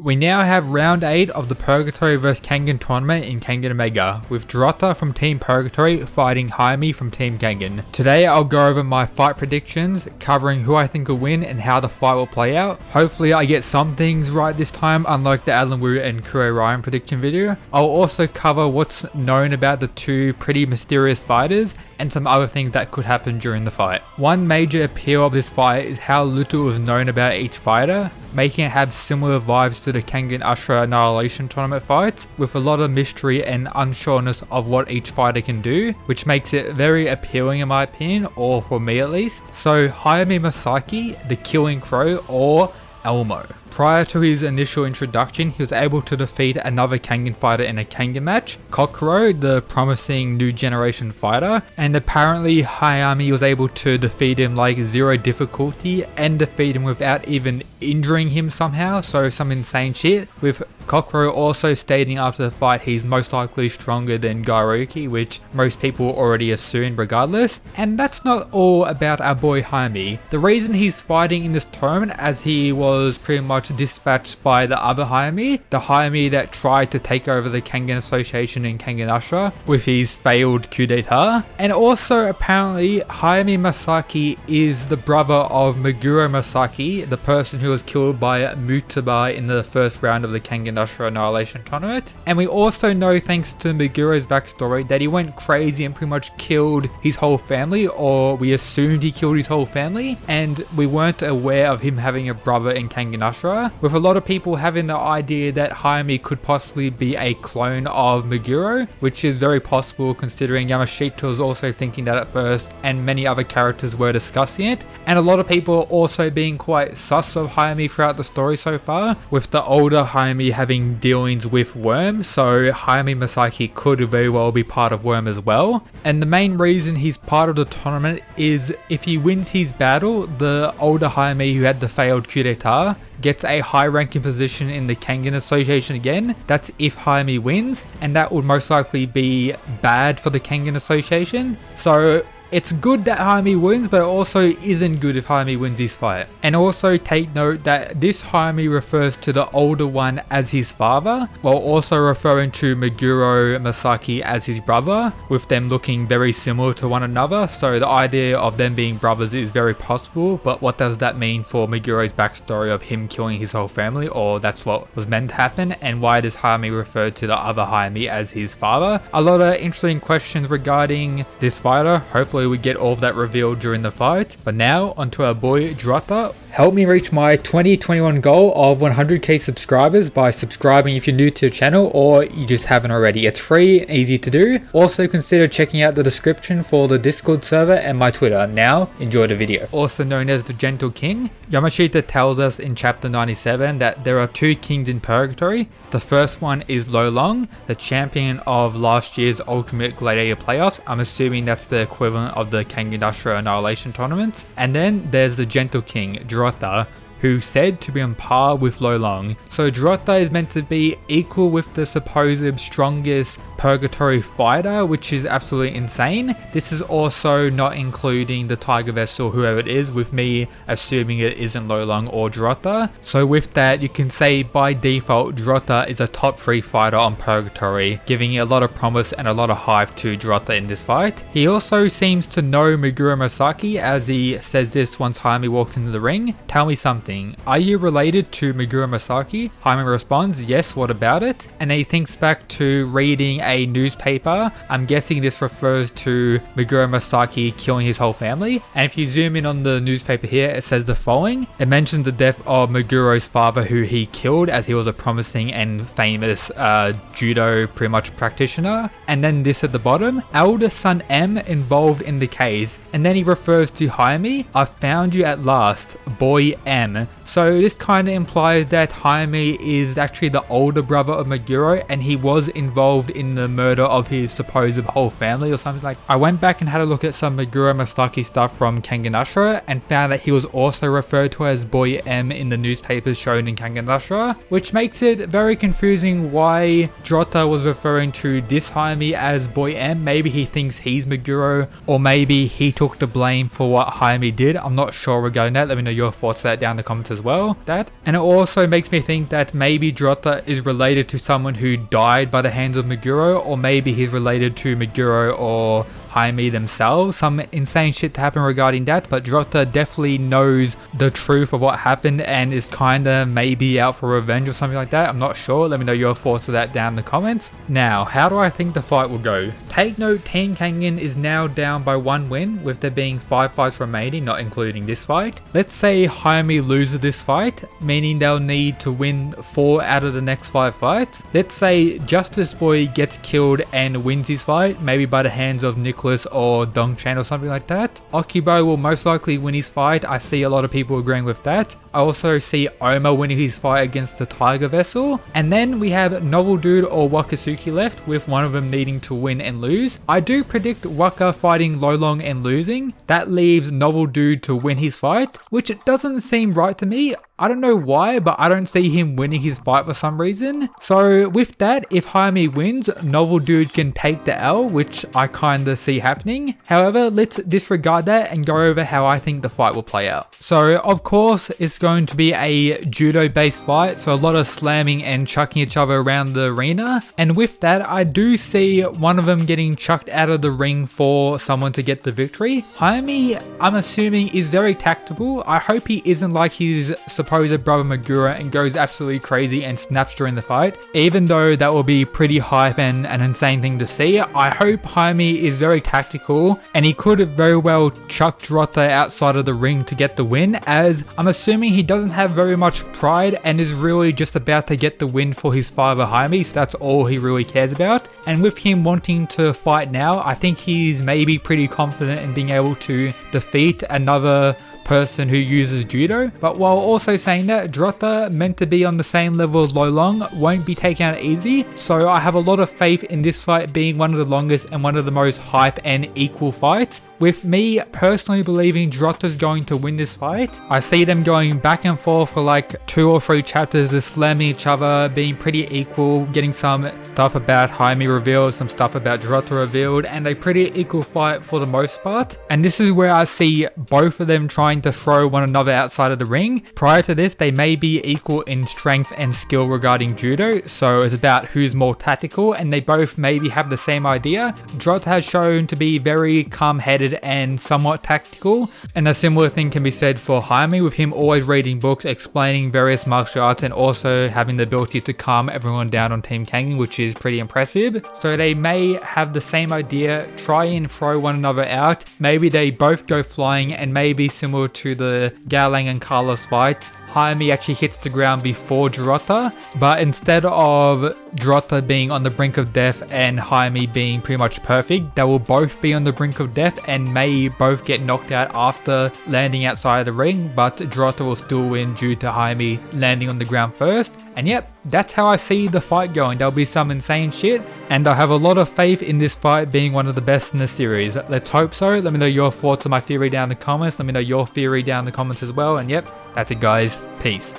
We now have round 8 of the Purgatory vs Kengan tournament in Kengan Omega, with Jurota from Team Purgatory fighting Hayami from Team Kengan. Today I'll go over my fight predictions, covering who I think will win and how the fight will play out. Hopefully I get some things right this time, unlike the Alan Wu and Kuro Ryan prediction video. I'll also cover what's known about the two pretty mysterious fighters and some other things that could happen during the fight. One major appeal of this fight is how little is known about each fighter, making it have similar vibes to the Kengan Ashura Annihilation tournament fights, with a lot of mystery and unsureness of what each fighter can do, which makes it very appealing in my opinion, or for me at least. So Hayami Masaki, the Killing Crow, or Elmo. Prior to his initial introduction, he was able to defeat another Kengan fighter in a Kengan match, Kokoro, the promising new generation fighter, and apparently Hayami was able to defeat him like zero difficulty and defeat him without even injuring him somehow, so some insane shit, with Kokoro also stating after the fight he's most likely stronger than Gairoki, which most people already assumed regardless. And that's not all about our boy Hayami. The reason he's fighting in this tournament, as he was pretty much dispatched by the other Hayami, the Hayami that tried to take over the Kengan Association in Kengan Ashura with his failed coup d'etat. And also apparently Hayami Masaki is the brother of Meguro Masaki, the person who was killed by Mutaba in the first round of the Kengan Ashura Annihilation tournament. And we also know, thanks to Meguro's backstory, that he went crazy and pretty much killed his whole family, or we assumed he killed his whole family, and we weren't aware of him having a brother in Kengan Ashura, with a lot of people having the idea that Hayami could possibly be a clone of Meguro, which is very possible considering Yamashita was also thinking that at first, and many other characters were discussing it, and a lot of people also being quite sus of Hayami throughout the story so far, with the older Hayami having dealings with Worm, so Hayami Masaki could very well be part of Worm as well. And the main reason he's part of the tournament is if he wins his battle, the older Hayami who had the failed coup d'etat gets a high ranking position in the Kengan Association again. That's if Hayami wins, and that would most likely be bad for the Kengan Association. So it's good that Hayami wins, but it also isn't good if Hayami wins his fight. And also take note that this Hayami refers to the older one as his father, while also referring to Meguro Masaki as his brother, with them looking very similar to one another. So the idea of them being brothers is very possible, but what does that mean for Meguro's backstory of him killing his whole family, or that's what was meant to happen, and why does Hayami refer to the other Hayami as his father? A lot of interesting questions regarding this fighter. Hopefully we get all of that revealed during the fight. But now onto our boy Jurota. Help me reach my 2021 goal of 100k subscribers by subscribing if you're new to the channel or you just haven't already. It's free and easy to do. Also consider checking out the description for the Discord server and my Twitter. Now enjoy the video. Also known as the Gentle King, Yamashita tells us in chapter 97 that there are two kings in Purgatory. The first one is Lolong, the champion of last year's Ultimate Gladiator playoffs. I'm assuming that's the equivalent of the Kengan Ashura Annihilation tournaments. And then there's the Gentle King, Jurota, who's said to be on par with Lolong. So Jurota is meant to be equal with the supposed strongest Purgatory fighter, which is absolutely insane. This is also not including the Tiger Vessel, whoever it is, with me assuming it isn't Lolong or Jurota. So with that, you can say by default Jurota is a top 3 fighter on Purgatory, giving a lot of promise and a lot of hype to Jurota in this fight. He also seems to know Meguro Masaki, as he says this once Hayami walks into the ring. Tell me something, are you related to Meguro Masaki? Hayami responds, yes, what about it? And then he thinks back to reading a newspaper. I'm guessing this refers to Meguro Masaki killing his whole family. And if you zoom in on the newspaper here, it says the following. It mentions the death of Meguro's father, who he killed, as he was a promising and famous judo pretty much practitioner. And then this at the bottom, elder son M involved in the case. And then he refers to Hayami, I found you at last, boy M. So this kind of implies that Hayami is actually the older brother of Meguro, and he was involved in the murder of his supposed whole family or something like that. I went back and had a look at some Meguro Masaki stuff from Kengan Ashura and found that he was also referred to as Boy M in the newspapers shown in Kengan Ashura, which makes it very confusing why Jurota was referring to this Hayami as Boy M. Maybe he thinks he's Meguro, or maybe he took the blame for what Hayami did. I'm not sure regarding that. Let me know your thoughts on that down in the comments as as well. And it also makes me think that maybe Jurota is related to someone who died by the hands of Meguro, or maybe he's related to Meguro or Hayami themselves. Some insane shit to happen regarding that, but Jurota definitely knows the truth of what happened and is kinda maybe out for revenge or something like that. I'm not sure. Let me know your thoughts of that down in the comments. Now, how do I think the fight will go? Take note, Team Kengan is now down by 1 win, with there being 5 fights remaining, not including this fight. Let's say Hayami loses this fight, meaning they'll need to win 4 out of the next 5 fights. Let's say Justice Boy gets killed and wins his fight, maybe by the hands of Nicholas or Dongchan or something like that. Okubo will most likely win his fight. I see a lot of people agreeing with that. I also see Oma winning his fight against the Tiger Vessel. And then we have Novel Dude or Wakatsuki left, with one of them needing to win and lose. I do predict Waka fighting Lolong and losing. That leaves Novel Dude to win his fight, which doesn't seem right to me. I don't know why, but I don't see him winning his fight for some reason. So with that, if Hayami wins, Novel Dude can take the L, which I kinda see happening. However, let's disregard that and go over how I think the fight will play out. So of course, it's going to be a judo based fight, so a lot of slamming and chucking each other around the arena. And with that, I do see one of them getting chucked out of the ring for someone to get the victory. Hayami, I'm assuming, is very tactical. I hope he isn't like his supposed brother Meguro and goes absolutely crazy and snaps during the fight, even though that will be pretty hype and an insane thing to see. I hope Hayami is very tactical, and he could very well chuck Jurota outside of the ring to get the win, as I'm assuming he doesn't have very much pride and is really just about to get the win for his father Hayami, so that's all he really cares about. And with him wanting to fight now, I think he's maybe pretty confident in being able to defeat another person who uses judo. But while also saying that, Jurota, meant to be on the same level as Lolong, won't be taken out easy, so I have a lot of faith in this fight being one of the longest and one of the most hype and equal fights. With me personally believing Jurota's going to win this fight. I see them going back and forth for like 2 or 3 chapters, just slamming each other, being pretty equal, getting some stuff about Hayami revealed, some stuff about Jurota revealed, and a pretty equal fight for the most part. And this is where I see both of them trying to throw one another outside of the ring. Prior to this, they may be equal in strength and skill regarding judo, so it's about who's more tactical, and they both maybe have the same idea. Jurota has shown to be very calm-headed and somewhat tactical, and a similar thing can be said for Hayami, with him always reading books, explaining various martial arts, and also having the ability to calm everyone down on Team Kengan, which is pretty impressive. So they may have the same idea, try and throw one another out. Maybe they both go flying, and maybe similar to the Gaolang and Carlos fight, Hayami actually hits the ground before Jurota, but instead of Jurota being on the brink of death and Hayami being pretty much perfect, they will both be on the brink of death and may both get knocked out after landing outside of the ring, but Jurota will still win due to Hayami landing on the ground first. And yep, that's how I see the fight going. There'll be some insane shit, and I have a lot of faith in this fight being one of the best in the series. Let's hope so. Let me know your thoughts on my theory down in the comments. Let me know your theory down in the comments as well. And yep, that's it guys. Peace.